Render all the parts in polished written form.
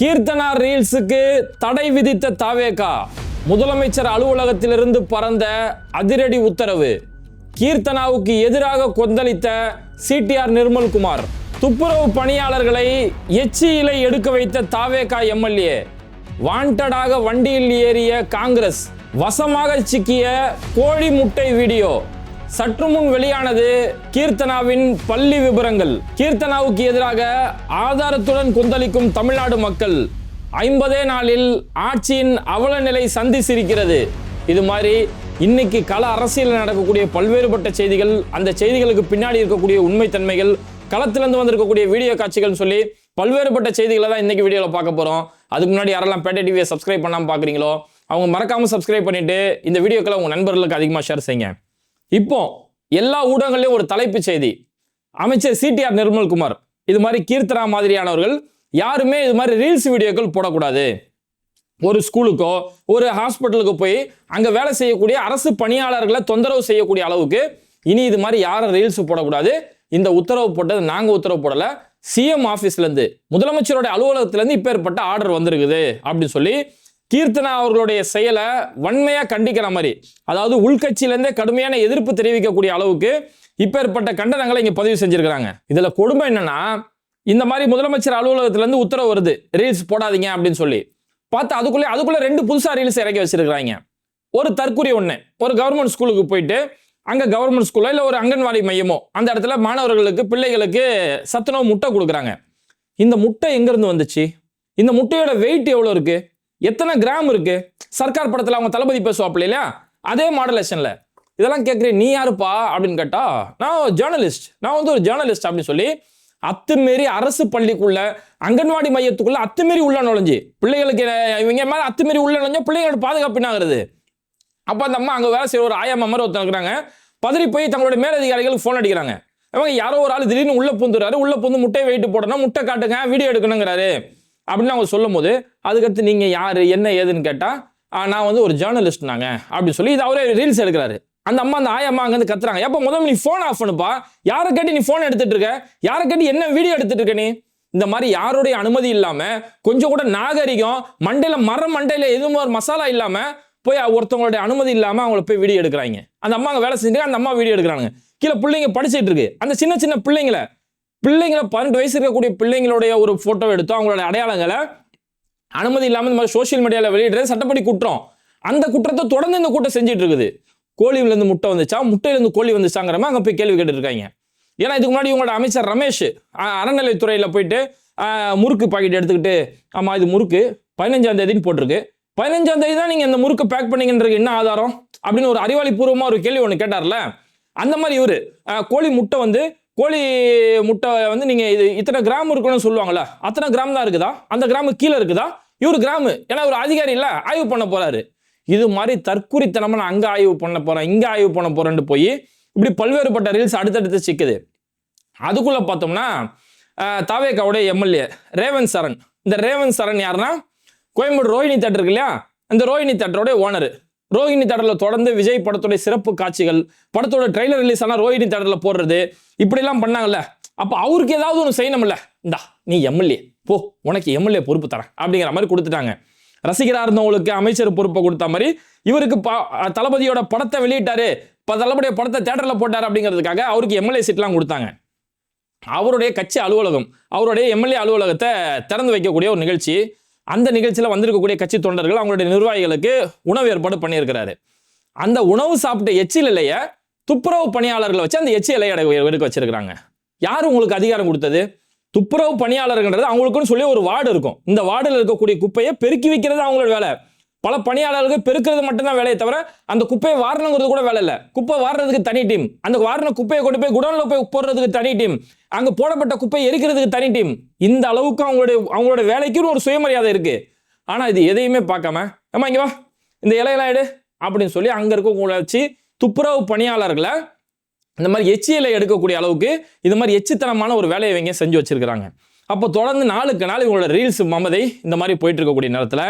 கீர்த்தனா ரீல்ஸுக்கு தடை விதித்த தாவேகா. முதலமைச்சர் அலுவலகத்திலிருந்து பறந்த அதிரடி உத்தரவு. கீர்த்தனாவுக்கு எதிராக கொந்தளித்த சிடிஆர் நிர்மல்குமார். துப்புரவு பணியாளர்களை எச்சியிலை எடுக்க வைத்த தாவேகா எம்எல்ஏ. வாண்டடாக வண்டியில் ஏறிய காங்கிரஸ். வசமாக சிக்கிய கோழி முட்டை வீடியோ. சற்று முன் வெளியானது கீர்த்தனாவின் பள்ளி விபரங்கள். கீர்த்தனாவுக்கு எதிராக ஆதாரத்துடன் கொந்தளிக்கும் தமிழ்நாடு மக்கள். 50 நாளில் ஆட்சியின் அவல நிலை சந்திச்சிருக்கிறது. இது மாதிரி இன்னைக்கு கள அரசியல் நடக்கக்கூடிய பல்வேறுபட்ட செய்திகள், அந்த செய்திகளுக்கு பின்னாடி இருக்கக்கூடிய உண்மைத்தன்மைகள், களத்திலிருந்து வந்திருக்கக்கூடிய வீடியோ காட்சிகள் சொல்லி பல்வேறுபட்ட செய்திகளை தான் இன்னைக்கு வீடியோவில் பார்க்க போறோம். அதுக்கு முன்னாடி யாரெல்லாம் பேட்டை டிவியை சப்ஸ்கிரைப் பண்ணாமல் பார்க்குறீங்களோ அவங்க மறக்காம சப்ஸ்கிரைப் பண்ணிட்டு இந்த வீடியோக்களை உங்க நண்பர்களுக்கு அதிகமாக ஷேர் செய்யுங்க. இப்போ எல்லா ஊடகங்களையும் ஒரு தலைப்பு செய்தி. அமைச்சர் சிடிஆர் நிர்மல்குமார் இது மாதிரி கீர்த்தனா மாதிரியானவர்கள் யாருமே இது மாதிரி ரீல்ஸ் வீடியோக்கள் போடக்கூடாது. ஒரு ஸ்கூலுக்கோ ஒரு ஹாஸ்பிட்டலுக்கு போய் அங்கே வேலை செய்யக்கூடிய அரசு பணியாளர்களை தொந்தரவு செய்யக்கூடிய அளவுக்கு இனி இது மாதிரி யாரும் ரீல்ஸ் போடக்கூடாது. இந்த உத்தரவு போட்டது நாங்கள் உத்தரவு போடலை, சிஎம் ஆஃபீஸ்லேருந்து முதலமைச்சருடைய அலுவலகத்திலேருந்து இப்போ ஏற்பட்ட ஆர்டர் வந்திருக்குது அப்படின்னு சொல்லி கீர்த்தனா அவர்களுடைய செயலை வன்மையா கண்டிக்கிற மாதிரி, அதாவது உள்கட்சியிலேருந்தே கடுமையான எதிர்ப்பு தெரிவிக்கக்கூடிய அளவுக்கு இப்போ ஏற்பட்ட கண்டனங்களை இங்கே பதிவு செஞ்சிருக்கிறாங்க. இதில் கொடுமை என்னன்னா, இந்த மாதிரி முதலமைச்சர் அலுவலகத்திலேருந்து உத்தரவு வருது ரீல்ஸ் போடாதீங்க அப்படின்னு சொல்லி பார்த்தா அதுக்குள்ளே 2 புதுசா ரீல்ஸ் இறக்கி வச்சிருக்கிறாங்க. ஒரு தற்கொலை ஒன்று, ஒரு கவர்மெண்ட் ஸ்கூலுக்கு போயிட்டு அங்கே கவர்மெண்ட் ஸ்கூலோ இல்லை ஒரு அங்கன்வாடி மையமோ அந்த இடத்துல மாணவர்களுக்கு பிள்ளைகளுக்கு சத்துணவு முட்டை கொடுக்குறாங்க. இந்த முட்டை எங்கேருந்து வந்துச்சு? இந்த முட்டையோட வெயிட் எவ்வளோ இருக்கு? எத்தனை கிராம் இருக்கு? சர்க்கார் படத்தில் அவங்க தளபதி பேசுவாப்பில்ல இல்லையா, அதே மாடலேஷன்ல இதெல்லாம் கேட்குறேன். நீ யாருப்பா அப்படின்னு கேட்டா, நான் ஜேர்னலிஸ்ட், நான் ஒரு ஜேர்னலிஸ்ட் அப்படின்னு சொல்லி அத்துமீறி அரசு பள்ளிக்குள்ள அங்கன்வாடி மையத்துக்குள்ள அத்துமீறி உள்ள நுழைஞ்சு பிள்ளைகளுக்கு இவங்க மேலே அத்துமீறி உள்ள நுழைஞ்சா பிள்ளைகளோட பாதுகாப்பு என்னாகிறது? அப்போ அந்த அம்மா அங்கே வேலை செய்ய ஒரு ஆயாமா மாதிரி ஒருத்தர் இருக்கிறாங்க. பதறி போய் தங்களுடைய மேலதிகாரிகளுக்கு ஃபோன் அடிக்கிறாங்க. அவங்க யாரோ ஒரு ஆள் திடீர்னு உள்ள பூந்துறாரு, உள்ள பூந்து முட்டை வெயிட்டு போடணும், முட்டை காட்டுங்க, வீடியோ எடுக்கணுங்கிறாரு அப்படின்னு அவங்க சொல்லும் போது அதுக்கடுத்து நீங்கள் யார் என்ன ஏதுன்னு கேட்டால் நான் ஒரு ஜேர்னலிஸ்ட் நாங்க அப்படின்னு சொல்லி இது அவரே ரீல்ஸ் எடுக்கிறாரு. அந்த அம்மா அந்த ஆயம்மா அங்கேருந்து கத்துறாங்க, எப்போ முதல்ல நீ ஃபோன் ஆஃப் பண்ணுப்பா, யாரை கேட்டு நீ ஃபோன் எடுத்துட்டு இருக்க, யாரை கேட்டு என்ன வீடியோ எடுத்துட்டு இருக்க நீ? இந்த மாதிரி யாருடைய அனுமதி இல்லாம கொஞ்சம் கூட நாகரிகம் மண்டையில எதுவும் ஒரு மசாலா இல்லாம போய் ஒருத்தவங்களுடைய அனுமதி இல்லாம அவங்கள போய் வீடியோ எடுக்கிறாங்க. அந்த அம்மா அங்கே வேலை செஞ்சு அந்த அம்மா வீடியோ எடுக்கிறாங்க. கீழே பிள்ளைங்க படிச்சுட்டு இருக்கு. அந்த சின்ன சின்ன பிள்ளைங்களை 18 வயசு இருக்கக்கூடிய பிள்ளைங்களுடைய ஒரு போட்டோ எடுத்து அவங்களோட அடையாளங்களை அனுமதி இல்லாமல் இந்த மாதிரி சோசியல் மீடியாவில் வெளியிடுறது சட்டப்படி குற்றம். அந்த குற்றத்தை தொடர்ந்து இந்த கூட்டம் செஞ்சுட்டு இருக்குது. கோழியிலேருந்து முட்டை வந்துச்சா, முட்டையிலேருந்து கோழி வந்துச்சாங்கிற மாதிரி அங்கே போய் கேள்வி கேட்டுருக்காங்க. ஏன்னா இதுக்கு முன்னாடி உங்களோட அமைச்சர் ரமேஷ் அறநிலைத்துறையில் போயிட்டு முறுக்கு பாக்கெட் எடுத்துக்கிட்டு, ஆமா இது முறுக்கு 15ஆம் தேதின்னு போட்டிருக்கு, 15ஆம் தேதி தான் நீங்கள் இந்த முறுக்கு பேக் பண்ணீங்கன்றது என்ன ஆதாரம் அப்படின்னு ஒரு அறிவாளி பூர்வமாக ஒரு கேள்வி ஒன்று கேட்டார்ல, அந்த மாதிரி இவர் கோழி முட்டை நீங்கள் இது இத்தனை கிராம் இருக்கணும்னு சொல்லுவாங்களா, அத்தனை கிராம் தான் இருக்குதா, அந்த கிராமு கீழே இருக்குதா, இவர் கிராமு, ஏன்னா ஒரு அதிகாரி இல்லை ஆய்வு பண்ண போறாரு. இது மாதிரி தற்குறித்தனமா நான் அங்கே ஆய்வு பண்ண போறேன் இங்கே ஆய்வு பண்ண போறேன்னு போய் இப்படி பல்வேறுபட்ட ரீல்ஸ் அடுத்தடுத்து சிக்குது. அதுக்குள்ள பார்த்தோம்னா தாவேகாவுடைய எம்எல்ஏ ரேவந்த் சரண். இந்த ரேவந்த் சரண் யாருன்னா கோயம்பேடு ரோஹிணி தேட்டர் இருக்கு இல்லையா, அந்த ரோஹிணி தேட்டரோட ஓனர். ரோஹிணி தேட்டரில் தொடர்ந்து விஜய் படத்துடைய சிறப்பு காட்சிகள், படத்தோட ட்ரெய்லர் ரிலீஸ் ஆனால் ரோஹிணி தேட்டரில் போடுறது, இப்படிலாம் பண்ணாங்கல்ல. அப்போ அவருக்கு ஏதாவது ஒன்று செய்யணும்ல, இந்தா நீ எம்எல்ஏ போ, உனக்கு எம்எல்ஏ பொறுப்பு தரேன் அப்படிங்கிற மாதிரி கொடுத்துட்டாங்க. ரசிகராக இருந்தவங்களுக்கு அமைச்சர் பொறுப்பை கொடுத்த மாதிரி இவருக்கு தளபதியோட படத்தை வெளியிட்டாரு, தளபதியோட படத்தை தேட்டரில் போட்டார் அப்படிங்கிறதுக்காக அவருக்கு எம்எல்ஏ சீட்லாம் கொடுத்தாங்க. அவருடைய கட்சி அலுவலகம், அவருடைய எம்எல்ஏ அலுவலகத்தை திறந்து வைக்கக்கூடிய ஒரு நிகழ்ச்சி. அந்த நிகழ்ச்சியில் வந்திருக்கக்கூடிய கட்சி தொண்டர்கள் அவங்களுடைய நிர்வாகிகளுக்கு உணவு ஏற்பாடு பண்ணியிருக்கிறாரு. அந்த உணவு சாப்பிட்ட எச்சில் இலையை துப்புரவு பணியாளர்களை வச்சு அந்த எச்சி இலையை எடுக்க வச்சிருக்கிறாங்க. யார் உங்களுக்கு அதிகாரம் கொடுத்தது? துப்புரவு பணியாளர்கள்ன்றது அவங்களுக்குன்னு சொல்லி ஒரு வார்டு இருக்கும். இந்த வார்டில் இருக்கக்கூடிய குப்பையை பெருக்கி வைக்கிறது அவங்களோட வேலை. பல பணியாளர்கள் பெருக்கிறது மட்டும்தான் வேலையை தவிர அந்த குப்பையை வாரணுங்கிறது கூட வேலை இல்லை. குப்பை வாடுறதுக்கு தனி டீம், அந்த வாரின குப்பையை கொண்டு போய் குடோன்ல போய் போடுறதுக்கு தனி டீம், அங்க போடப்பட்ட குப்பையை எரிக்கிறதுக்கு தனி டீம். இந்த அளவுக்கு அவங்களோட வேலைக்குன்னு ஒரு சுயமரியாதை இருக்கு. ஆனா இது எதையுமே பார்க்காம, ஆமா இங்க வா இந்த இலையெல்லாம் எடு அப்படின்னு சொல்லி அங்க இருக்கவங்கள வச்சு துப்புரவு பணியாளர்களை இந்த மாதிரி எச்சி இலை எடுக்கக்கூடிய அளவுக்கு இது மாதிரி எச்சித்தனமான ஒரு வேலையை இவங்க செஞ்சு வச்சிருக்கிறாங்க. அப்போ தொடர்ந்து நாளுக்கு நாள் இவங்களோட ரீல்ஸ் மமதை இந்த மாதிரி போயிட்டு இருக்கக்கூடிய நேரத்தில்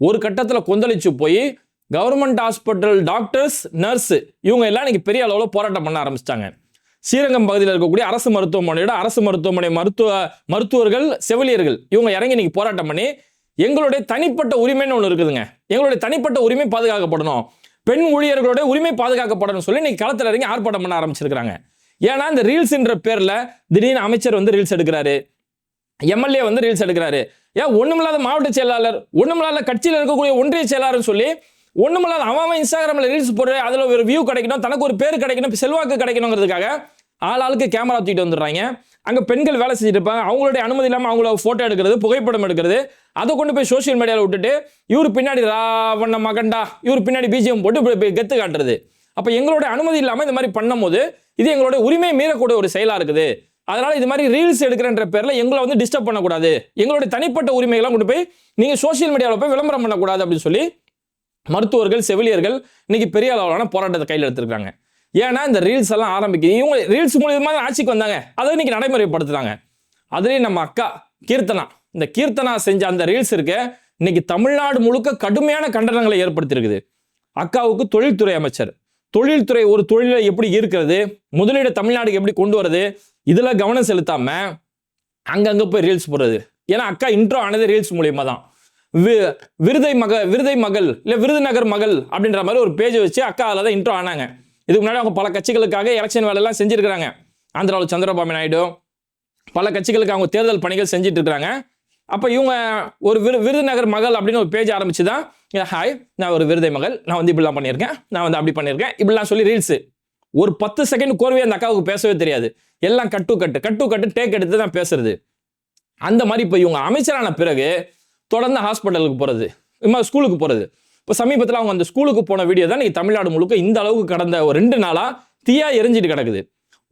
ஒரு கட்டத்தில் கொந்தளிச்சு போய் கவர்மெண்ட் ஹாஸ்பிட்டல் டாக்டர்ஸ் நர்ஸ் இவங்க எல்லாம் இன்னைக்கு பெரிய அளவில் போராட்டம் பண்ண ஆரம்பிச்சிட்டாங்க. ஸ்ரீரங்கம் பகுதியில் இருக்கக்கூடிய அரசு மருத்துவமனையோட அரசு மருத்துவமனை மருத்துவர்கள் செவிலியர்கள் இவங்க இறங்கி இன்னைக்கு போராட்டம் பண்ணி எங்களுடைய தனிப்பட்ட உரிமைன்னு ஒன்று இருக்குதுங்க, எங்களுடைய தனிப்பட்ட உரிமை பாதுகாக்கப்படணும், பெண் ஊழியர்களுடைய உரிமை பாதுகாக்கப்படணும் சொல்லி இன்னைக்கு களத்தில் இறங்கி ஆர்ப்பாட்டம் பண்ண ஆரம்பிச்சிருக்காங்க. ஏன்னா இந்த ரீல்ஸ்ன்ற பேர்ல திடீர்னு அமைச்சர் வந்து ரீல்ஸ் எடுக்கிறாரு, எம்எல்ஏ வந்து ரீல்ஸ் எடுக்கிறாரு. ஏன் ஒண்ணுமில்லாத மாவட்ட செயலாளர், ஒண்ணுமில்லாத கட்சியில் இருக்கக்கூடிய ஒன்றிய செயலாளர் சொல்லி ஒண்ணுமில்லாத அவன் இன்ஸ்டாகிராம்ல ரீல்ஸ் போடுற, அதுல ஒரு வியூ கிடைக்கணும், தனக்கு ஒரு பேர் கிடைக்கணும், செல்வாக்கு கிடைக்கணுங்கிறதுக்காக ஆளுக்கு கேமரா தூக்கிட்டு வந்துடுறாங்க. அங்க பெண்கள் வேலை செஞ்சுட்டு இருப்பாங்க, அவங்களுடைய அனுமதி இல்லாம அவங்கள போட்டோ எடுக்கிறது, புகைப்படம் எடுக்கிறது, அதை கொண்டு போய் சோசியல் மீடியாவில் விட்டுட்டு இவர் பின்னாடி ராவண மகண்டா, இவர் பின்னாடி பிஜிஎம் போட்டு கெத்து காட்டுறது. அப்ப எங்களுடைய அனுமதி இல்லாம இந்த மாதிரி பண்ணும் போது இது எங்களுடைய உரிமை மீறக்கூடிய ஒரு செயலா இருக்குது. அதனால இது மாதிரி ரீல்ஸ் எடுக்கிறன்ற பேர்ல எங்களை வந்து டிஸ்டர்ப் பண்ணக்கூடாது, எங்களுடைய தனிப்பட்ட உரிமைகளை கொண்டு போய் நீங்க சோசியல் மீடியாவில் போய் விளம்பரம் பண்ணக்கூடாது அப்படின்னு சொல்லி மருத்துவர்கள் செவிலியர்கள் இன்னைக்கு பெரிய அளவிலான போராட்டத்தை கையில் எடுத்திருக்காங்க. ஏன்னா இந்த ரீல்ஸ் எல்லாம் ஆரம்பிக்குது, இவங்க ரீல்ஸ் மூலியமா ஆட்சிக்கு வந்தாங்க, அதை இன்னைக்கு நடைமுறைப்படுத்துறாங்க. அதுலேயும் நம்ம அக்கா கீர்த்தனா, இந்த கீர்த்தனா செஞ்ச அந்த ரீல்ஸ் இருக்க இன்னைக்கு தமிழ்நாடு முழுக்க கடுமையான கண்டனங்களை ஏற்படுத்தியிருக்குது. அக்காவுக்கு தொழில்துறை அமைச்சர், தொழில்துறை ஒரு தொழிலை எப்படி இருக்கிறது, முதலீடு தமிழ்நாடுக்கு எப்படி கொண்டு வருது, இதுல கவனம் செலுத்தாம அங்கங்க போய் ரீல்ஸ் போடுறது. ஏன்னா அக்கா இன்ட்ரோ ஆனது ரீல்ஸ் மூலியமா தான். விருதை மகள் இல்ல விருதுநகர் மகள் அப்படின்ற மாதிரி ஒரு பேஜ் வச்சு அக்கா அதில் தான் இன்ட்ரோ ஆனாங்க. இதுக்கு முன்னாடி அவங்க பல கட்சிகளுக்காக எலெக்ஷன் வேலை எல்லாம் செஞ்சிருக்கிறாங்க. ஆந்திராவில் சந்திரபாபு நாயுடு பல கட்சிகளுக்கு அவங்க தேர்தல் பணிகள் செஞ்சுட்டு இருக்கிறாங்க. அப்போ இவங்க ஒரு விருதுநகர் மகள் அப்படின்னு ஒரு பேஜ் ஆரம்பிச்சு தான், ஹாய் நான் ஒரு விருதை மகள், நான் வந்து இப்படிலாம் பண்ணியிருக்கேன், நான் வந்து அப்படி பண்ணியிருக்கேன், இப்படிலாம் சொல்லி ரீல்ஸ். ஒரு 10 செகண்ட் கோர்வையே அந்த அக்காவுக்கு பேசவே தெரியாது, எல்லாம் கட்டு டேக் எடுத்து தான் பேசுறது. அந்த மாதிரி இப்போ இவங்க அமைச்சரான பிறகு தொடர்ந்து ஹாஸ்பிட்டலுக்கு போகிறது, ஸ்கூலுக்கு போகிறது. இப்போ சமீபத்தில் அவங்க அந்த ஸ்கூலுக்கு போன வீடியோ தான் இன்னைக்கு தமிழ்நாடு முழுக்க இந்த அளவுக்கு கடந்த ஒரு 2 நாளாக தீயா எரிஞ்சிட்டு கிடக்குது.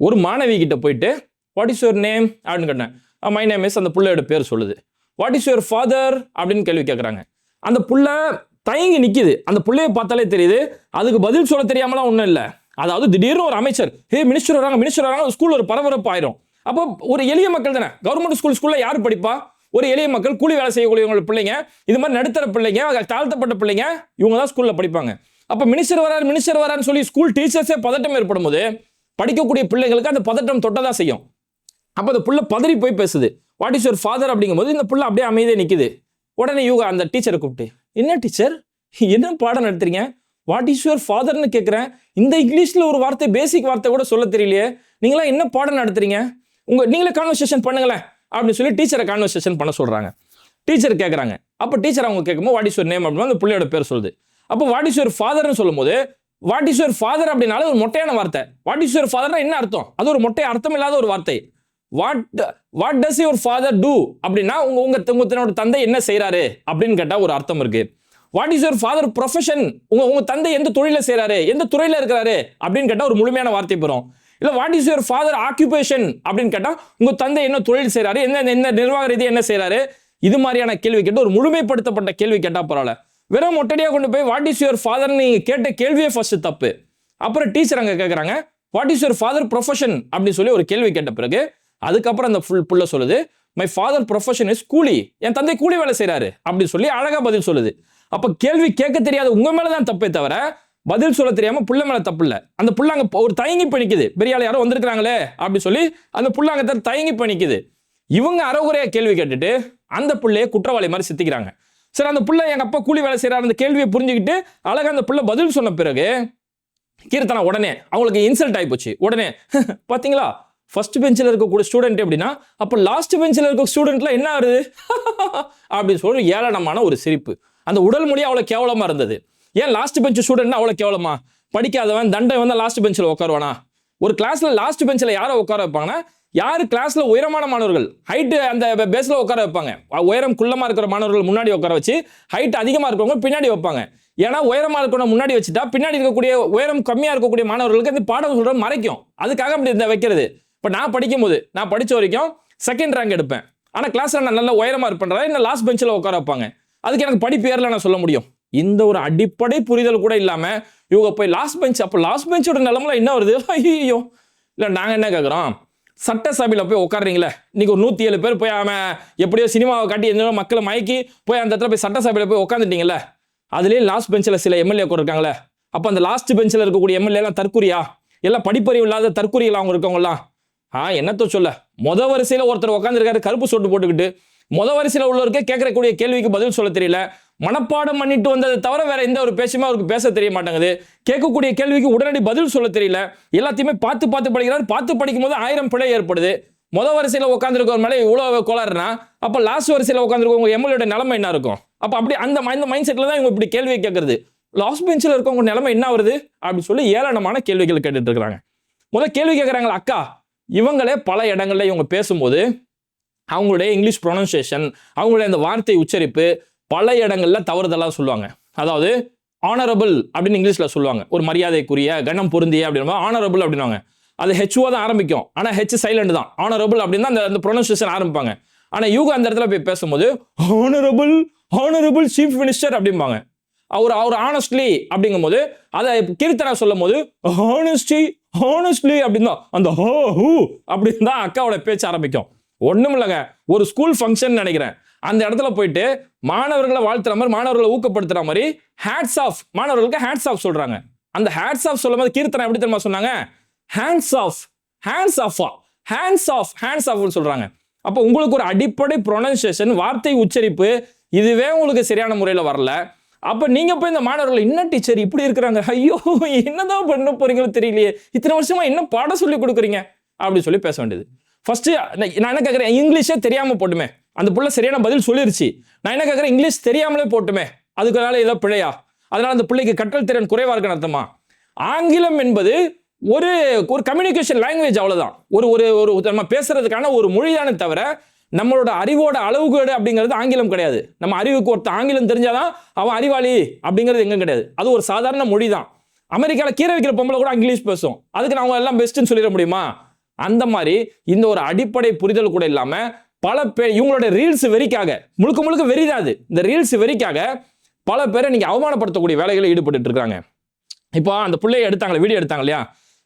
ஒரு மாணவி கிட்ட போயிட்டு வாட் இஸ் யுவர் நேம் அப்படின்னு கேட்டேன். மை நேம் இஸ், அந்த புள்ளையோட பேர் சொல்லுது. வாட் இஸ் யுவர் ஃபாதர் அப்படின்னு கேள்வி கேட்குறாங்க. அந்த புள்ள தயங்கி நிற்கிது, அந்த புள்ளையை பார்த்தாலே தெரியுது அதுக்கு பதில் சொல்ல தெரியாமலாம் ஒன்றும் இல்லை. அதாவது திடீர்னு ஒரு அமைச்சர் மினிஸ்டர் வராங்க ஸ்கூல் ஒரு பரபரப்பு ஆயிரும். அப்போ ஒரு எளிய மக்கள் தானே, கவர்மெண்ட் ஸ்கூல்ல யார் படிப்பா? ஒரு எளிய மக்கள், கூலி வேலை செய்யக்கூடிய பிள்ளைங்க, இது மாதிரி நடுத்தர பிள்ளைங்க, தாழ்த்தப்பட்ட பிள்ளைங்க, இவங்க தான் ஸ்கூல்ல படிப்பாங்க. அப்ப மினிஸ்டர் வரான்னு சொல்லி ஸ்கூல் டீச்சர்ஸே பதட்டம் ஏற்படும் போது படிக்கக்கூடிய பிள்ளைங்களுக்கு அந்த பதட்டம் தொட்டதான் செய்யும். அப்ப அந்த புள்ள பதறி போய் பேசுது, வாட் இஸ் யுவர் ஃபாதர் அப்படிங்கும் போது இந்த புள்ள அப்படியே அமைதியாக நிக்குது. உடனே அந்த டீச்சரை கூப்பிட்டு, என்ன டீச்சர் என்ன பாடம் நடத்துறீங்க, வாட் இஸ் யுவர் ஃபாதர்னு கேட்குறேன், இந்த இங்கிலீஷ்ல ஒரு வார்த்தை, பேசிக் வார்த்தை கூட சொல்ல தெரியலையே, நீங்களா என்ன பாடம் நடத்துறீங்க, நீங்களே கான்வர்சேஷன் பண்ணுங்களேன் அப்படின்னு சொல்லி டீச்சரை கான்வர்சேஷன் பண்ண சொல்றாங்க. டீச்சர் கேட்குறாங்க. அப்போ டீச்சர் அவங்க கேட்கும்போது வாட் இஸ் யுவர் நேம் அப்படின்னு அந்த பிள்ளையோட பேர் சொல்லுது. அப்போ வாட் இஸ் யுவர் ஃபாதர்னு சொல்லும் போது வாட் இஸ் யுவர் ஃபாதர் அப்படின்னால ஒரு மொட்டையான வார்த்தை. வாட் இஸ் யுவர் ஃபாதர்னா என்ன அர்த்தம்? அது ஒரு மொட்டை அர்த்தம் இல்லாத ஒரு வார்த்தை. What does your father do அப்படின்னா உங்க தந்தை என்ன செய்யறாரு அப்படின்னு கேட்டா ஒரு அர்த்தம் இருக்கு. What is your father profession, உங்க தந்தை எந்த தொழில செய்யறாரு, எந்த துறையில இருக்கிறாரு அப்படின்னு கேட்டா ஒரு முழுமையான வார்த்தை பெறும். இல்ல what is your father occupation அப்படின்னு கேட்டா உங்க தந்தை என்ன தொழில் செய்யறாரு, என்ன நிர்வாக ரீதியாக என்ன செய்யறாரு, இது மாதிரியான கேள்வி கேட்டு ஒரு முழுமைப்படுத்தப்பட்ட கேள்வி கேட்டா பரவாயில்ல. வெறும் மொட்டடியா கொண்டு போய் வாட் இஸ் யுவர் ஃபாதர் நீங்க கேட்ட கேள்வியே ஃபர்ஸ்ட் தப்பு. அப்புறம் டீச்சர் அங்க கேட்கறாங்க what is your father profession அப்படின்னு சொல்லி ஒரு கேள்வி கேட்ட பிறகு அதுக்கப்புறம் அந்த புள்ள சொல்லுது மை ஃபாதர் ப்ரொஃபஷன் இஸ் கூலி, என் தந்தை கூலி வேலை செய்யறாரு அப்படின்னு சொல்லி அழகா பதில் சொல்லுது. அப்ப கேள்வி கேட்க தெரியாத உங்க மேலதான் தப்பே தவிர பதில் சொல்ல தெரியாம புள்ள மேல தப்பு இல்ல. அந்த புள்ள அங்க ஒரு தயங்கி பண்ணிக்குது, பெரிய ஆள் யாரோ வந்திருக்காங்களே அப்படி சொல்லி அந்த புள்ள அங்க தயங்கி பண்ணிக்குது. இவங்க அறகுறையா கேள்வி கேட்டுட்டு அந்த புள்ளைய குற்றவாளி மாதிரி சித்திக்கிறாங்க. சரி, அந்த புள்ள எங்க அப்பா கூலி வேலை செய்யறாரு அந்த கேள்வியை புரிஞ்சுக்கிட்டு அழகா அந்த புள்ள பதில் சொன்ன பிறகு கீர்த்தனா உடனே அவங்களுக்கு இன்சல்ட் ஆகி போச்சு. உடனே பாத்தீங்களா ஃபர்ஸ்ட் பெஞ்சில் இருக்கக்கூடிய ஸ்டூடெண்ட் எப்படின்னா அப்ப லாஸ்ட் பெஞ்சில் இருக்க ஸ்டூடெண்ட்ல என்ன ஆகுது அப்படின்னு சொல்லி ஏளனமான ஒரு சிரிப்பு. அந்த உடல் மொழி அவ்வளவு கேவலமா இருந்தது. ஏன் லாஸ்ட் பெஞ்ச் ஸ்டூடெண்ட் அவ்வளவு கேவலமா? படிக்காதவன் தண்டை வந்து லாஸ்ட் பெஞ்சில் உட்காருவானா? ஒரு கிளாஸ்ல லாஸ்ட் பெஞ்சில் யாரை உட்கார வைப்பாங்கன்னா யாரு கிளாஸ்ல உயரமான மாணவர்கள் ஹைட்டு அந்த பேஸ்ல உட்கார வைப்பாங்க. உயரம் குள்ளமா இருக்கிற மாணவர்கள் முன்னாடி உட்கார வச்சு ஹைட் அதிகமா இருக்கிறவங்க பின்னாடி வைப்பாங்க. ஏன்னா உயரமா இருக்கிறவங்க முன்னாடி வச்சுட்டா பின்னாடி இருக்கக்கூடிய உயரம் கம்மியா இருக்கக்கூடிய மாணவர்களுக்கு அந்த பாடம் சொல்ற மறைக்கும். அதுக்காக அப்படி இந்த வைக்கிறது. இப்ப நான் படிக்கும் போது நான் படிச்ச வரைக்கும் செகண்ட் ரேங்க் எடுப்பேன். ஆனா கிளாஸ்ல நான் நல்லா உயரமா இருப்பேன்றதா என்ன லாஸ்ட் பெஞ்சில் உட்கார வைப்பாங்க. அதுக்கு எனக்கு படிப்பு ஏறல நான் சொல்ல முடியும். இந்த ஒரு அடிப்படை புரிதல் கூட இல்லாம இவங்க போய் லாஸ்ட் பெஞ்ச், அப்ப லாஸ்ட் பெஞ்சோட நிலமல என்ன வருது? ஐயோ இல்ல நாங்க என்ன கேட்கிறோம், சட்டசபையில போய் உட்காடுறீங்களே, இன்னைக்கு ஒரு 107 பேர் போய் அவன் எப்படியோ சினிமாவை காட்டி எந்த மக்களை மயக்கி போய் அந்த இடத்துல போய் சட்டசபையில போய் உட்காந்துட்டீங்கல்ல, அதுலேயே லாஸ்ட் பெஞ்சில் சில எம்எல்ஏ இருக்காங்களே, அப்போ அந்த லாஸ்ட் பெஞ்சில் இருக்கக்கூடிய எம்எல்ஏ எல்லாம் தற்கூரியா? எல்லாம் படிப்பறிவு இல்லாத தற்கொலைகள் அவங்க இருக்கவங்கலாம் என்னத்த சொல்ல, வரிசையில் ஒருத்தர் உட்காந்துருக்காரு கருப்பு சொட்டு போட்டுக்கிட்டு, வரிசையில் உள்ளவருக்கே கேட்கக்கூடிய கேள்விக்கு பதில் சொல்ல தெரியல, மனப்பாடம் பண்ணிட்டு வந்ததை தவிர வேற எந்த ஒரு பேச்சுமே அவருக்கு பேச தெரிய மாட்டேங்குது, கேட்கக்கூடிய கேள்விக்கு உடனடி பதில் சொல்ல தெரியல, எல்லாத்தையுமே பார்த்து படிக்கிறார். பார்த்து படிக்கும் போது 1000 பிழை ஏற்படுது. வரிசையில் உட்காந்துருக்கவர் மேலே இவ்வளோ கோளாறுனா, அப்போ லாஸ்ட் வரிசையில் உட்காந்துருக்கவங்க எம்எல்ஏட நிலைமை என்ன இருக்கும்? அப்போ அப்படி அந்த மைண்ட் செட்டில் தான் இவங்க இப்படி கேள்வியை கேட்கறது. லாஸ்ட் பெஞ்சில் இருக்கவங்க நிலைமை என்ன வருது அப்படின்னு சொல்லி ஏளனமான கேள்விகள் கேட்டுட்டு இருக்கிறாங்க. கேள்வி கேட்குறாங்களா அக்கா, இவங்களே பல இடங்கள்ல இவங்க பேசும்போது அவங்களுடைய இங்கிலீஷ் ப்ரொனன்சியேஷன், அவங்களுடைய அந்த வார்த்தை உச்சரிப்பு பல இடங்கள்ல தவறுதலாக சொல்லுவாங்க. அதாவது ஆனரபிள் அப்படின்னு இங்கிலீஷ்ல சொல்லுவாங்க, ஒரு மரியாதைக்குரிய கனம் பொருந்திய அப்படின்னு ஆனரபிள் அப்படின்வாங்க. அது ஹெச்ஓ தான் ஆரம்பிக்கும், ஆனால் ஹெச் சைலண்ட் தான். ஆனரபிள் அப்படின்னு தான் அந்த ப்ரொனன்சியேஷன் ஆரம்பிப்பாங்க. ஆனால் இவங்க அந்த இடத்துல போய் பேசும்போது ஆனரபிள் சீஃப் மினிஸ்டர் அப்படிம்பாங்க. அவர் ஆனஸ்ட்லி அப்படிங்கும் போது அதை கீர்த்தனா சொல்லும் போது ஹானஸ்ட்லி அப்படின்னு தான் அந்த ஹூ அப்படின்னு தான் அக்காவோட பேச்சு ஆரம்பிக்கும். ஒண்ணும் இல்லைங்க, ஒரு ஸ்கூல் ஃபங்க்ஷன் நினைக்கிறேன், அந்த இடத்துல போயிட்டு மாணவர்களை வாழ்த்துற மாதிரி, மாணவர்களை ஊக்கப்படுத்துற மாதிரி ஹேட்ஸ் ஆஃப், மாணவர்களுக்கு ஹேட்ஸ் ஆஃப் சொல்றாங்க. அந்த ஹேட்ஸ் ஆஃப் சொல்லும் போது கீர்த்தனா எப்படி தெரியுமா சொன்னாங்க? ஹேண்ட்ஸ் ஆஃப் சொல்றாங்க. அப்போ உங்களுக்கு ஒரு அடிப்படை ப்ரொனன்சியேஷன், வார்த்தை உச்சரிப்பு இதுவே உங்களுக்கு சரியான முறையில் வரல. அப்ப நீங்க போய் இந்த மாணவர்கள் என்ன டீச்சர் இப்படி இருக்கிறாங்க, ஐயோ என்னதான் பண்ண போறீங்களோ தெரியலையே, இத்தனை வருஷமா என்ன பாடம் சொல்லி கொடுக்குறீங்க அப்படி சொல்லி பேச வேண்டியது. ஃபர்ஸ்ட் நான் என்ன கேட்கறேன், இங்கிலீஷே தெரியாம போட்டுமே, அந்த புள்ள சரியான பதில் சொல்லிருச்சு, நான் என்ன கேட்கறேன், இங்கிலீஷ் தெரியாமலே போட்டுமே, அதுக்குனால ஏதோ பிழையா? அதனால அந்த பிள்ளைக்கு கற்றல் திறன் குறைவா இருக்குன்னு அர்த்தமா? ஆங்கிலம் என்பது ஒரு கம்யூனிகேஷன் லாங்குவேஜ், அவ்வளவுதான். ஒரு நம்ம பேசுறதுக்கான ஒரு மொழிதானே தவிர நம்மளோட அறிவோட அளவுகேடு அப்படிங்கிறது ஆங்கிலம் கிடையாது. நம்ம அறிவுக்கு ஒருத்த ஆங்கிலம் தெரிஞ்சாதான் அவன் அறிவாளி அப்படிங்கிறது எங்க கிடையாது. அது ஒரு சாதாரண மொழி தான். அமெரிக்காவில் கீரை வைக்கிற பொம்பளை கூட இங்கிலீஷ் பேசும், அதுக்கு நான் எல்லாம் பெஸ்ட்னு சொல்லிட முடியுமா? அந்த மாதிரி இந்த ஒரு அடிப்படை புரிதல் கூட இல்லாம பல பேர் இவங்களோட ரீல்ஸ் வெறிக்காக, முழுக்க வெறிதாது, இந்த ரீல்ஸ் வெறிக்காக பல பேரை நீங்க அவமானப்படுத்தக்கூடிய வேலைகளை ஈடுபட்டு இருக்காங்க. இப்போ அந்த பிள்ளைய எடுத்தாங்களே, வீடியோ எடுத்தாங்க இல்லையா,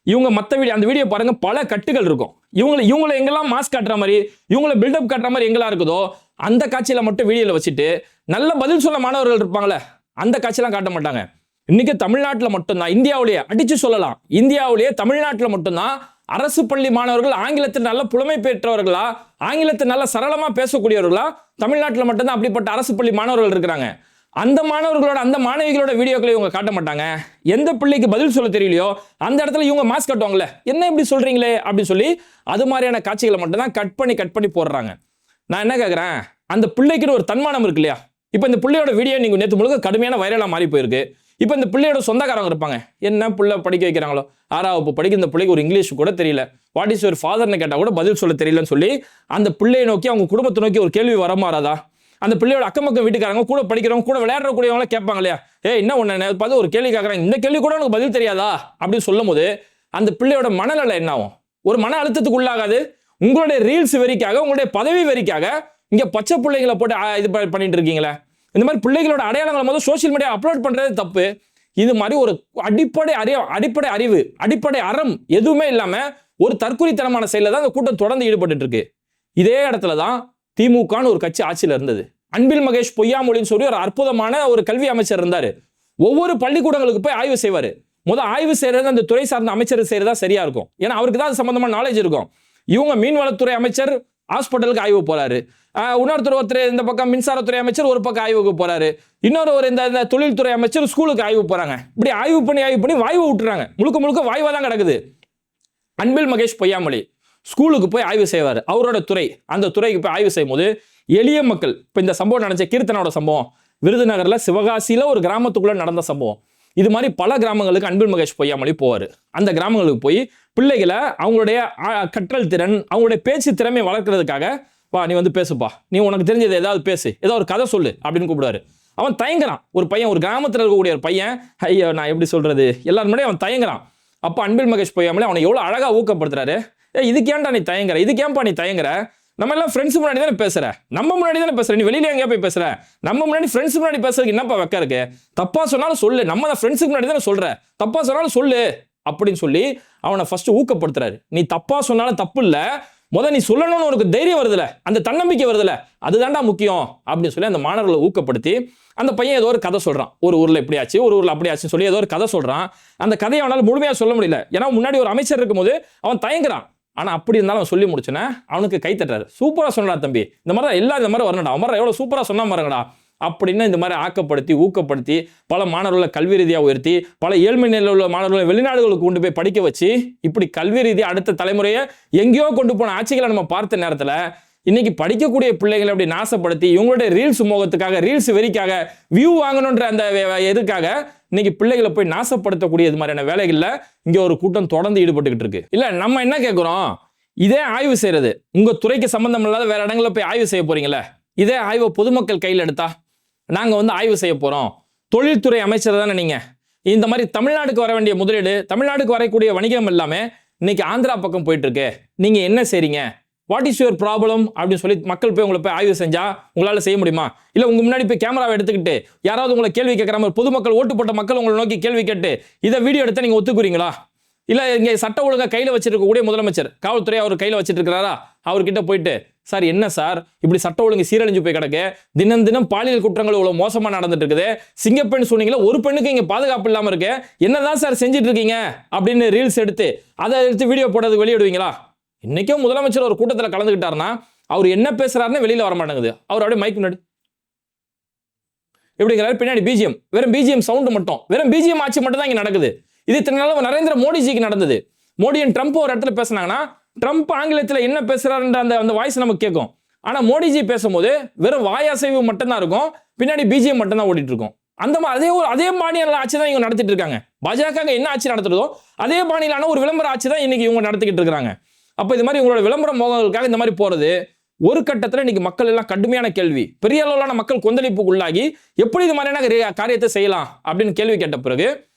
இவங்க மற்ற வீடியோ, அந்த வீடியோ பாருங்க, பல கட்டுகள் இருக்கும். இவங்களை எங்கெல்லாம் மாஸ்க் காட்டுற மாதிரி, இவங்களை பில்டப் காட்டுற மாதிரி எங்கெல்லாம் இருக்குதோ அந்த காட்சியில மட்டும் வீடியோல வச்சுட்டு நல்ல பதில் சொல்ல மாணவர்கள் இருப்பாங்களே, அந்த காட்சியெல்லாம் காட்ட மாட்டாங்க. இன்னைக்கு தமிழ்நாட்டில் மட்டும்தான், இந்தியாவிலேயே அடிச்சு சொல்லலாம், இந்தியாவிலேயே தமிழ்நாட்டில் மட்டும்தான் அரசு பள்ளி மாணவர்கள் ஆங்கிலத்தில் நல்ல புலமை பெற்றவர்களா, ஆங்கிலத்தை நல்ல சரளமா பேசக்கூடியவர்களா தமிழ்நாட்டில் மட்டும்தான் அப்படிப்பட்ட அரசு பள்ளி மாணவர்கள் இருக்கிறாங்க. அந்த மாணவர்களோட, அந்த மாணவிகளோட வீடியோக்களை இவங்க காட்ட மாட்டாங்க. எந்த பிள்ளைக்கு பதில் சொல்ல தெரியலையோ அந்த இடத்துல இவங்க மாஸ்க் கட்டுவாங்கல்ல, என்ன இப்படி சொல்றீங்களே அப்படின்னு சொல்லி அது மாதிரியான காட்சிகளை மட்டும்தான் கட் பண்ணி போடுறாங்க. நான் என்ன கேட்குறேன், அந்த பிள்ளைக்குன்னு ஒரு தன்மானம் இருக்கு இல்லையா? இப்போ இந்த பிள்ளையோட வீடியோ நீங்க நேற்று முழுக்க கடுமையான வைரலா மாறி போயிருக்கு. இப்போ இந்த பிள்ளையோட சொந்தக்காரங்க இருப்பாங்க, என்ன பிள்ளை படிக்க வைக்கிறாங்களோ, 6ஆம் வகுப்பு படிக்க, இந்த பிள்ளைக்கு ஒரு இங்கிலீஷ் கூட தெரியல, வாட் இஸ் யுவர் ஃபாதர்னு கேட்டால் கூட பதில் சொல்ல தெரியலன்னு சொல்லி அந்த பிள்ளையை நோக்கி, அவங்க குடும்பத்தை நோக்கி ஒரு கேள்வி வரமாறாதா? அந்த பிள்ளையோட அக்கம் பக்கம் வீட்டுக்காரங்க, கூட படிக்கிறவங்க, கூட விளையாடக்கூடியவங்கள கேட்பாங்க இல்லையா, என்ன ஒன்று பார்த்து ஒரு கேள்வி கேட்குறாங்க, இந்த கேள்வி கூட உனக்கு பதில் தெரியாதா அப்படின்னு சொல்லும் போது அந்த பிள்ளையோட மனநல என்ன ஆகும்? ஒரு மன அழுத்தத்துக்கு உள்ளாகாது? உங்களுடைய ரீல்ஸ் வெறிக்காக, உங்களுடைய பதவி வெறிக்காக இங்க பச்சை பிள்ளைகளை போட்டு இது பண்ணிட்டு இருக்கீங்களே. இந்த மாதிரி பிள்ளைகளோட அடையாளங்களை முதல் சோசியல் மீடியா அப்லோட் பண்றது தப்பு. இது மாதிரி ஒரு அடிப்படை அறிவு, அடிப்படை அறம் எதுவுமே இல்லாம ஒரு தற்குறித்தனமான செயல தான் இந்த கூட்டம் தொடர்ந்து ஈடுபட்டு இருக்கு. இதே இடத்துல தான் திமுகன்னு ஒரு கட்சி ஆட்சியில் இருந்தது. அன்பில் மகேஷ் பொய்யாமொழின்னு சொல்லி ஒரு அற்புதமான ஒரு கல்வி அமைச்சர் இருந்தாரு. ஒவ்வொரு பள்ளிக்கூடங்களுக்கு போய் ஆய்வு செய்வாரு. ஆய்வு செய்யறது அந்த துறை சார்ந்த அமைச்சர் செய்யறதா சரியா இருக்கும், ஏன்னா அவருக்கு தான் சம்பந்தமான நாலேஜ் இருக்கும். இவங்க மீன்வளத்துறை அமைச்சர் ஹாஸ்பிட்டலுக்கு ஆய்வு போறாரு, ஒருத்தர் இந்த பக்கம் மின்சாரத்துறை அமைச்சர் ஒரு பக்கம் ஆய்வுக்கு போறாரு, இன்னொரு இந்த தொழில்துறை அமைச்சர் ஸ்கூலுக்கு ஆய்வு போறாங்க. இப்படி ஆய்வு பண்ணி வாய்வு விட்டுறாங்க. முழுக்க வாய்வா தான் கிடக்குது. அன்பில் மகேஷ் பொய்யாமொழி ஸ்கூலுக்கு போய் ஆய்வு செய்வார். அவரோட துறை, அந்த துறைக்கு போய் ஆய்வு செய்யும் போது எளிய மக்கள், இப்போ இந்த சம்பவம் நடந்த கீர்த்தனோட சம்பவம் விருதுநகர்ல சிவகாசியில ஒரு கிராமத்துக்குள்ள நடந்த சம்பவம். இது மாதிரி பல கிராமங்களுக்கு அன்பில் மகேஷ் பொய்யாமொழி போவார். அந்த கிராமங்களுக்கு போய் பிள்ளைகளை அவங்களுடைய கற்றல் திறன், அவங்களுடைய பேச்சு திறமையை வளர்க்கறதுக்காக, வா நீ வந்து பேசுப்பா, நீ உனக்கு தெரிஞ்சது ஏதாவது பேசு, ஏதாவது ஒரு கதை சொல்லு அப்படின்னு கூப்பிடுவாரு. அவன் தயங்குறான். ஒரு பையன், ஒரு கிராமத்தில் இருக்கக்கூடிய ஒரு பையன், ஐயோ நான் எப்படி சொல்றது, எல்லாரும் முன்னாடி அவன் தயங்குறான். அப்போ அன்பில் மகேஷ் பொய்யாமொழி அவனை எவ்வளோ அழகா ஊக்கப்படுத்துறாரு. இதுக்கேன்டா நீ தயங்குற, இதுக்கேன்பா நீ தயங்குற, நம்ம எல்லாம் ஃப்ரெண்ட்ஸ் முன்னாடி தானே பேசுற, நம்ம முன்னாடி தானே பேசுற, நீ வெளியில எங்கேயா போய் பேசுற, நம்ம முன்னாடி ஃப்ரெண்ட்ஸ் முன்னாடி பேசுறதுக்கு என்னப்பா வெக்க இருக்கு, தப்பா சொன்னாலும் சொல்லு, நம்ம தான் ஃப்ரெண்ட்ஸுக்கு முன்னாடி தானே சொல்ற, தப்பா சொன்னாலும் சொல்லு அப்படின்னு சொல்லி அவனை ஃபர்ஸ்ட் ஊக்கப்படுத்துறாரு. நீ தப்பா சொன்னாலும் தப்பு இல்ல, நீ சொல்லணும்னு உனக்கு தைரியம் வருதுல, அந்த தன்னம்பிக்கை வருதுல, அதுதான்டா முக்கியம் அப்படின்னு சொல்லி அந்த மாணவர்களை ஊக்கப்படுத்தி அந்த பையன் ஏதோ ஒரு கதை சொல்றான். ஒரு ஊர்ல இப்படி ஆச்சு, ஒரு ஊர்ல அப்படி ஆச்சுன்னு சொல்லி ஏதோ ஒரு கதை சொல்றான். அந்த கதையை அவனால் முழுமையா சொல்ல முடியல, ஏன்னா முன்னாடி ஒரு அமைச்சர் இருக்கும்போது அவன் தயங்குறான். ஆனா அப்படி இருந்தாலும் அவன் சொல்லி முடிச்சுன்னா அவனுக்கு கை தட்டுறாரு. சூப்பரா சொன்னா தம்பி, இந்த மாதிரி எல்லாம் இந்த மாதிரி வரணும்டா, அவன் எவ்வளவு சூப்பரா சொன்னா பாருங்கடா அப்படின்னு இந்த மாதிரி ஆக்கப்படுத்தி ஊக்கப்படுத்தி பல மாணவர்களை கல்வி ரீதியாக உயர்த்தி பல ஏழ்மை நிலையில் உள்ள மாணவர்களை வெளிநாடுகளுக்கு கொண்டு போய் படிக்க வச்சு இப்படி கல்வி ரீதியாக அடுத்த தலைமுறையை எங்கேயோ கொண்டு போன ஆட்சிகளை நம்ம பார்த்த நேரத்தில் இன்னைக்கு படிக்கக்கூடிய பிள்ளைகளை அப்படி நாசப்படுத்தி இவங்களுடைய ரீல்ஸ் மோகத்துக்காக, ரீல்ஸ் வெறிக்காக, வியூ வாங்கணுன்ற அந்த எதுக்காக இன்னைக்கு பிள்ளைகளை போய் நாசப்படுத்தக்கூடிய இது மாதிரியான வேலைகள்ல இங்க ஒரு கூட்டம் தொடர்ந்து ஈடுபட்டுக்கிட்டு இருக்கு. இல்ல நம்ம என்ன கேட்கிறோம், இதே ஆய்வு செய்யறது உங்க துறைக்கு சம்பந்தம் இல்லாத வேற இடங்களில் போய் ஆய்வு செய்ய போறீங்களே, இதே ஆய்வை பொதுமக்கள் கையில் எடுத்தா நாங்க ஆய்வு செய்ய போறோம். தொழில்துறை அமைச்சர் தானே நீங்க. இந்த மாதிரி தமிழ்நாடுக்கு வர வேண்டிய முதலீடு, தமிழ்நாடுக்கு வரக்கூடிய வணிகம் எல்லாமே இன்னைக்கு ஆந்திரா பக்கம் போயிட்டு இருக்கு, நீங்க என்ன செய்றீங்க, வாட் இஸ் யுவர் ப்ராப்ளம் அப்படின்னு சொல்லி மக்கள் போய் உங்களை போய் ஆய்வு செஞ்சா உங்களால செய்ய முடியுமா? இல்ல உங்க முன்னாடி போய் கேமராவை எடுத்துக்கிட்டு யாராவது உங்களை கேள்வி கேட்கிற மாதிரி பொதுமக்கள், ஓட்டு போட்ட மக்கள் உங்களை நோக்கி கேள்வி கேட்டு இதை வீடியோ எடுத்தா நீங்க ஒத்துக்குறீங்களா? இல்ல இங்க சட்ட ஒழுங்கா கையில வச்சிருக்கக்கூடிய முதலமைச்சர், காவல்துறை அவர் கையில வச்சிட்டு இருக்கிறாரா, அவர்கிட்ட போயிட்டு சார் என்ன சார் இப்படி சட்ட ஒழுங்கு சீரழிஞ்சு போய் கிடக்கு, தினம் தினம் பாலியல் குற்றங்கள் இவ்வளவு மோசமா நடந்துட்டு இருக்குது, சிங்கப்பெண் சொன்னீங்களா, ஒரு பெண்ணுக்கு இங்க பாதுகாப்பு இல்லாம இருக்கு, என்னதான் சார் செஞ்சுட்டு இருக்கீங்க அப்படின்னு ரீல்ஸ் எடுத்து அதை எடுத்து வீடியோ போடுறது வெளியிடுவீங்களா? இன்னைக்கும் முதலமைச்சர் ஒரு கூட்டத்தில் கலந்துக்கிட்டாருன்னா அவர் என்ன பேசுறாருன்னு வெளியில வர மாட்டேங்குது. அவர் அப்படியே மைக் முன்னாடி எப்படிங்கிறாரு, பின்னாடி பிஜிஎம், வெறும் பிஜிஎம் சவுண்ட் மட்டும், வெறும் பிஜிஎம் ஆட்சி மட்டும் தான் இங்க நடக்குது. இது இத்தனை நாள் நரேந்திர மோடிஜிக்கு நடந்தது. மோடியும் ட்ரம்ப் ஒரு இடத்துல பேசினாங்கன்னா ட்ரம்ப் ஆங்கிலத்தில் என்ன பேசுறாருன்ற அந்த வாய்ஸ் நமக்கு கேட்கும். ஆனா மோடிஜி பேசும்போது வெறும் வாயசைவு மட்டும்தான் இருக்கும், பின்னாடி பிஜிஎம் மட்டும் தான் ஓடிட்டு இருக்கும். அந்த அதே மாநில ஆட்சி தான் இவங்க நடத்திட்டு இருக்காங்க. பாஜக என்ன ஆட்சி நடத்துறதோ அதே மாநிலான ஒரு விளம்பர ஆட்சி தான் இன்னைக்கு இவங்க நடத்திக்கிட்டு இருக்காங்க. அப்ப இது மாதிரி உங்களோட விளம்பர மோகங்களுக்காக இந்த மாதிரி போறது ஒரு கட்டத்தில் இன்னைக்கு மக்கள் எல்லாம் கடுமையான கேள்வி, பெரிய அளவிலான மக்கள் கொந்தளிப்புக்கு உள்ளாகி எப்படி இது மாதிரியான காரியத்தை செய்யலாம் அப்படின்னு கேள்வி கேட்ட பிறகு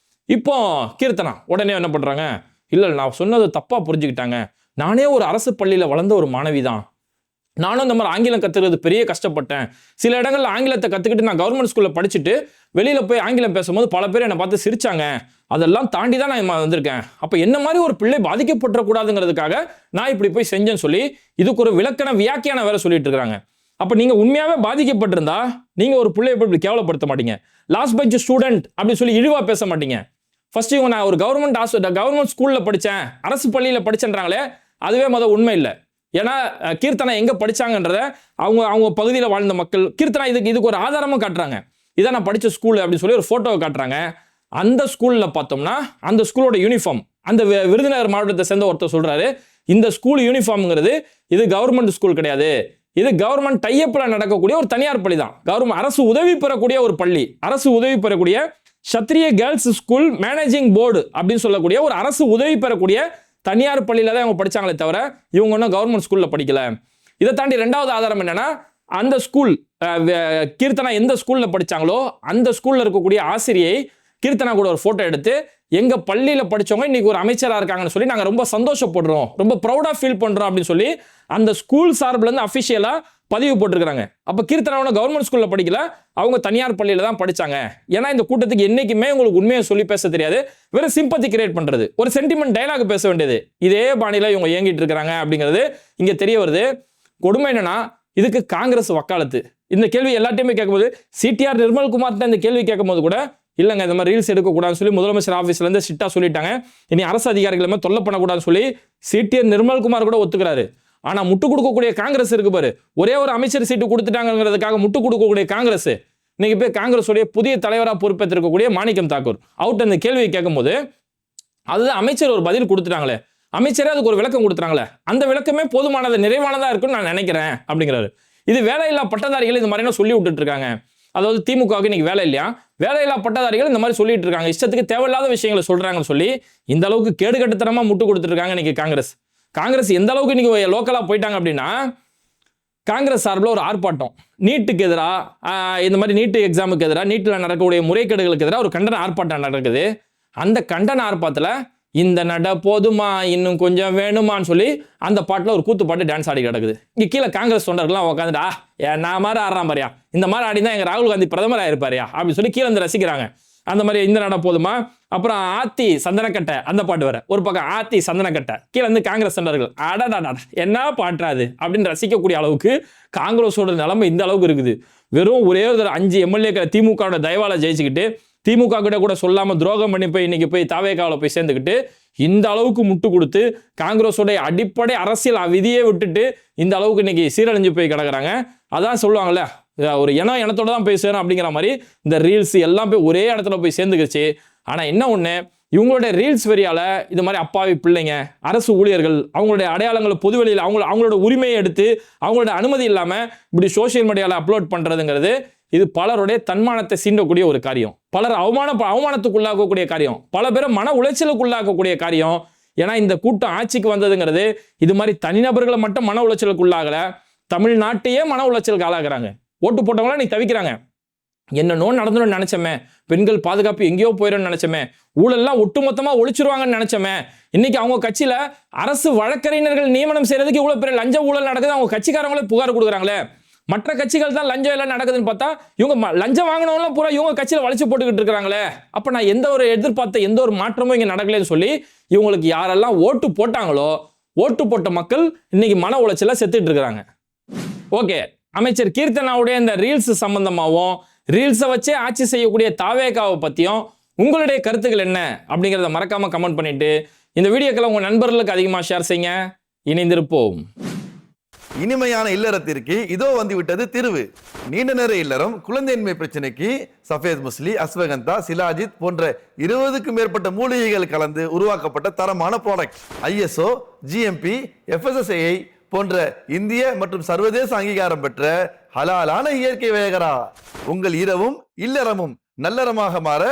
இப்போ கீர்த்தனா உடனே என்ன பண்றாங்க, இல்ல நான் சொன்னது தப்பா புரிஞ்சுக்கிட்டாங்க, நானே ஒரு அரசு பள்ளியில வளர்ந்த ஒரு மாணவி தான், நானும் இந்த மாதிரி ஆங்கிலம் கத்துக்கிறது பெரிய கஷ்டப்பட்டேன், சில இடங்கள்ல ஆங்கிலத்தை கத்துக்கிட்டு நான் கவர்மெண்ட் ஸ்கூல்ல படிச்சுட்டு வெளியில போய் ஆங்கிலம் பேசும்போது பல பேர் என்னை பார்த்து சிரிச்சாங்க, அதெல்லாம் தாண்டி தான் நான் வந்திருக்கேன், அப்ப என்ன மாதிரி ஒரு பிள்ளை பாதிக்கப்படக்கூடாதுங்கிறதுக்காக நான் இப்படி போய் செஞ்சேன்னு சொல்லி இதுக்கு ஒரு விளக்கண வியாக்கியான வேற சொல்லிட்டு இருக்காங்க. அப்ப நீங்க உண்மையாவே பாதிக்கப்பட்டிருந்தா நீங்க ஒரு பிள்ளையை இப்படி கேவலப்படுத்த மாட்டீங்க, லாஸ்ட் பெஞ்ச் ஸ்டூடெண்ட் அப்படின்னு சொல்லி இழிவா பேச மாட்டீங்க. ஃபர்ஸ்ட் இவங்க நான் ஒரு கவர்மெண்ட் ஸ்கூல்ல படித்தேன், அரசு பள்ளியில் படிச்சேன்றாங்களே அதுவே உண்மை இல்லை. ஏன்னா கீர்த்தனா எங்க படிச்சாங்கன்றத அவங்க பகுதியில் வாழ்ந்த மக்கள் கீர்த்தனா இதுக்கு ஒரு ஆதாரமும் காட்டுறாங்க. இதான் நான் படிச்ச ஸ்கூல் அப்படின்னு சொல்லி ஒரு போட்டோவை காட்டுறாங்க. அந்த ஸ்கூல்ல பார்த்தோம்னா அந்த ஸ்கூலோட யூனிஃபார்ம், அந்த விருதுநகர் மாவட்டத்தை சேர்ந்த ஒருத்தர் சொல்றாரு, இந்த ஸ்கூல் யூனிஃபார்ம்ங்கிறது இது கவர்மெண்ட் ஸ்கூல் கிடையாது, இது கவர்மெண்ட் டையப்ல நடக்கக்கூடிய ஒரு தனியார் பள்ளி தான், கவர்மெண்ட் அரசு உதவி பெறக்கூடிய ஒரு பள்ளி, அரசு உதவி பெறக்கூடிய Sattriya girls school managing board அப்படின்னு சொல்லக்கூடிய ஒரு அரசு உதவி பெறக்கூடிய தனியார் பள்ளியில தான் இவங்க படிச்சாங்களே தவிர இவங்க ஒன்றும் கவர்மெண்ட் ஸ்கூல்ல படிக்கல. இதை தாண்டி ரெண்டாவது ஆதாரம் என்னன்னா, அந்த ஸ்கூல் கீர்த்தனா எந்த ஸ்கூல்ல படிச்சாங்களோ அந்த ஸ்கூல்ல இருக்கக்கூடிய ஆசிரியை கீர்த்தனா கூட ஒரு போட்டோ எடுத்து எங்க பள்ளியில படிச்சவங்க இன்னைக்கு ஒரு அமைச்சரா இருக்காங்கன்னு சொல்லி நாங்க ரொம்ப சந்தோஷப்படுறோம், ரொம்ப ப்ரௌடா ஃபீல் பண்றோம் அப்படின்னு சொல்லி அந்த ஸ்கூல் சார்பில் இருந்து அபிஷியலா பதிவு போட்டிருக்காங்க. அப்ப கீர்த்தனா கவர்மெண்ட் ஸ்கூல்ல படிக்கல, அவங்க தனியார் பள்ளியில தான் படிச்சாங்க. ஏன்னா இந்த கூட்டத்துக்கு என்னைக்குமே உங்களுக்கு உண்மையை சொல்லி பேச தெரியாது, வெறும் சிம்பத்தி கிரியேட் பண்றது, ஒரு சென்டிமெண்ட் டயலாக் பேச வேண்டியது, இதே பாணியில இவங்க இயங்கிட்டு இருக்காங்க அப்படிங்கிறது இங்க தெரிய வருது. கொடுமை என்னன்னா இதுக்கு காங்கிரஸ் வக்காலத்து. இந்த கேள்வி எல்லாத்தையுமே கேட்கும்போது சிடிஆர் நிர்மல்குமார் இந்த கேள்வி கேட்கும்போது கூட இல்லைங்க இந்த மாதிரி ரீல்ஸ் எடுக்கக்கூடாதுன்னு சொல்லி முதலமைச்சர் ஆஃபீஸ்ல இருந்து ஸ்ட்ரிக்டா சொல்லிட்டாங்க, இனி அரசு அதிகாரிகள் தொல்லை பண்ணக்கூடாதுன்னு சொல்லி சிடிஆர் நிர்மல்குமார் கூட ஒத்துக்கிறாரு. ஆனா முட்டு கொடுக்கக்கூடிய காங்கிரஸ் இருக்கு பாரு, ஒரே ஒரு அமைச்சர் சீட்டு கொடுத்துட்டாங்கிறதுக்காக முட்டு கொடுக்கக்கூடிய காங்கிரஸ் இன்னைக்கு போய் காங்கிரஸுடைய புதிய தலைவராக பொறுப்பேற்றிருக்கக்கூடிய மாணிக்கம் தாக்கூர் அவர்கிட்ட அந்த கேள்வியை கேட்கும்போது அதுதான் அமைச்சர் ஒரு பதில் கொடுத்துட்டாங்களே, அமைச்சரே அதுக்கு ஒரு விளக்கம் கொடுத்துறாங்களே, அந்த விளக்கமே போதுமானது நிறைவானதா இருக்குன்னு நான் நினைக்கிறேன் அப்படிங்கிறாரு. இது வேலையில்லா பட்டதாரிகள் இந்த மாதிரி சொல்லி விட்டுட்டு இருக்காங்க. அதாவது திமுகவுக்கு இன்னைக்கு வேலை இல்லையா, வேலையில்லா பட்டதாரிகள் இந்த மாதிரி சொல்லிட்டு இருக்காங்க, இஷ்டத்துக்கு தேவையில்லாத விஷயங்களை சொல்றாங்கன்னு சொல்லி இந்த அளவுக்கு கேடுகட்டுத்தனமா முட்டு கொடுத்துருக்காங்க இன்னைக்கு காங்கிரஸ் எந்த அளவுக்கு இன்னைக்கு லோக்கலா போயிட்டாங்க அப்படின்னா, காங்கிரஸ் சார்பில் ஒரு ஆர்ப்பாட்டம், நீட்டுக்கு எதிராக, இந்த மாதிரி நீட்டு எக்ஸாமுக்கு எதிராக, நீட்டில் நடக்கக்கூடிய முறைகேடுகளுக்கு எதிராக ஒரு கண்டன ஆர்ப்பாட்டம் நடக்குது. அந்த கண்டன ஆர்ப்பாட்டத்தில் இந்த நட போதுமா இன்னும் கொஞ்சம் வேணுமான்னு சொல்லி அந்த பாட்டில் ஒரு கூத்து பாட்டு டான்ஸ் ஆடி கிடக்குது. இங்கே கீழே காங்கிரஸ் தொண்டர்கள்லாம் உட்காந்துட்டா நான் மாதிரி ஆடுறான் பாரியா, இந்த மாதிரி ஆடி தான் எங்கள் ராகுல் காந்தி பிரதமர் ஆயிருப்பாரியா அப்படின்னு சொல்லி கீழே வந்து ரசிக்கிறாங்க. அந்த மாதிரி இந்த நாடா போதுமா? அப்புறம் ஆத்தி சந்தனக்கட்டை அந்த பாட்டு வர ஒரு பக்கம் ஆத்தி சந்தனக்கட்டை கீழே வந்து காங்கிரஸ் தொண்டர்கள் அடடா என்ன பாட்டுறாது அப்படின்னு ரசிக்கக்கூடிய அளவுக்கு காங்கிரஸோட நிலைமை இந்த அளவுக்கு இருக்குது. வெறும் ஒரே ஒரு 5 எம்எல்ஏக்களை திமுகவோட தயவால ஜெயிச்சுக்கிட்டு திமுக கிட்ட கூட சொல்லாம துரோகம் பண்ணி போய் இன்னைக்கு போய் தாவேகாவில் போய் சேர்ந்துக்கிட்டு இந்த அளவுக்கு முட்டு கொடுத்து காங்கிரஸோடைய அடிப்படை அரசியல் விதியே விட்டுட்டு இந்த அளவுக்கு இன்னைக்கு சீரழிஞ்சு போய் கிடக்குறாங்க. அதான் சொல்லுவாங்கல்ல, ஒரு இனத்தோட தான் போய் சேரும் அப்படிங்கிற மாதிரி இந்த ரீல்ஸ் எல்லாம் போய் ஒரே இடத்துல போய் சேர்ந்துக்கிச்சு. ஆனா என்ன ஒண்ணு, இவங்களுடைய ரீல்ஸ் வெறியால இது மாதிரி அப்பாவி பிள்ளைங்க, அரசு ஊழியர்கள் அவங்களுடைய அடையாளங்களை பொதுவெளியில் அவங்களோட உரிமையை எடுத்து அவங்களோட அனுமதி இல்லாம இப்படி சோசியல் மீடியால அப்லோட் பண்றதுங்கிறது இது பலருடைய தன்மானத்தை சீண்டக்கூடிய ஒரு காரியம், பலர் அவமானத்துக்குள்ளாக்கக்கூடிய காரியம், பல பேரை மன உளைச்சலுக்குள்ளாக்கக்கூடிய காரியம். ஏன்னா இந்த கூட்டம் ஆட்சிக்கு வந்ததுங்கிறது இது மாதிரி தனிநபர்களை மட்டும் மன உளைச்சலுக்குள்ளாகல, தமிழ்நாட்டையே மன உளைச்சலுக்கு ஆளாகிறாங்க. ஓட்டு போட்டவங்களா நீ தவிக்கிறாங்க. என்னன்னோ நடந்துடும் நினைச்சமே, பெண்கள் பாதுகாப்பு எங்கேயோ போயிடும் நினைச்சமே, ஊழல்லாம் ஒட்டுமொத்தமா ஒழிச்சிருவாங்கன்னு நினைச்சமே, இன்னைக்கு அவங்க கட்சியில அரசு வழக்கறிஞர்கள் நியமனம் செய்யறதுக்கு இவ்வளவு பெரிய லஞ்ச ஊழல் நடக்குது, அவங்க கட்சிக்காரங்களே புகார் கொடுக்குறாங்களே. மற்ற கட்சிகள் தான் லஞ்சம் எல்லாம் நடக்குதுன்னு பார்த்தா இவங்க லஞ்சம் வாங்கினவங்களும் பூரா இவங்க கட்சியில வளைச்சு போட்டுக்கிட்டு இருக்காங்களே. அப்ப நான் எந்த ஒரு எதிர்பார்த்த எந்த ஒரு மாற்றமும் இங்க நடக்கலன்னு சொல்லி இவங்களுக்கு யாரெல்லாம் ஓட்டு போட்டாங்களோ ஓட்டு போட்ட மக்கள் இன்னைக்கு மன உளைச்சல செத்துட்டு இருக்காங்க. ஓகே, அமைச்சர் கீர்த்தனாவுடைய இந்த ரீல்ஸ் சம்பந்தமாகவும் ரீல்ஸை வச்சே ஆட்சி செய்யக்கூடிய தாவேகாவை பத்தியும் உங்களுடைய கருத்துக்கள் என்ன அப்படிங்கிறத மறக்காம கமெண்ட் பண்ணிட்டு இந்த வீடியோக்களை உங்க நண்பர்களுக்கு அதிகமா ஷேர் செய்யுங்க. இணைந்திருப்போம். இனிமையான இல்லறத்திற்கு இதோ வந்து விட்டது திருவு. நீண்ட நேர இல்லறம், குழந்தையின்மை பிரச்சனைக்கு சஃபேத் முஸ்லி, அஸ்வகந்தா, சிலாஜித் போன்ற 20க்கும் மேற்பட்ட மூலிகைகள் கலந்து உருவாக்கப்பட்ட தரமான ப்ராடக்ட். ISO, GMP, FSSAI போன்ற இந்திய மற்றும் சர்வதேச அங்கீகாரம் பெற்ற ஹலாலான இயற்கை வேகரா. உங்கள் இரவும் இல்லறமும் நல்லறமாக மாற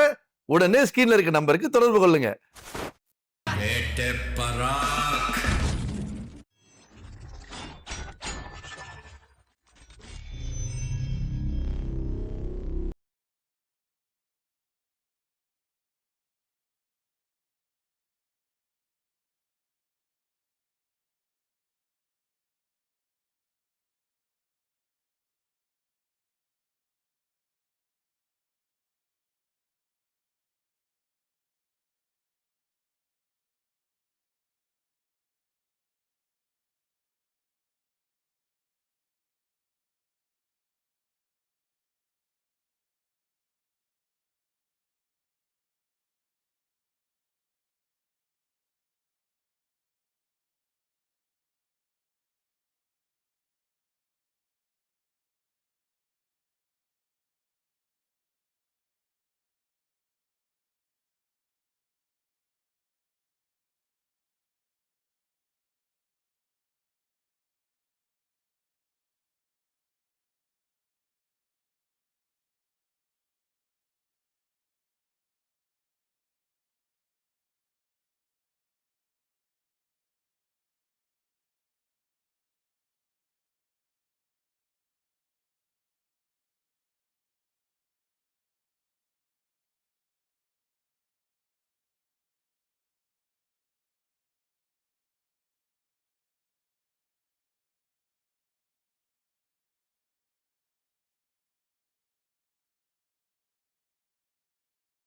உடனே ஸ்கிரீன்ல இருக்க நம்பருக்கு தொடர்பு கொள்ளுங்க.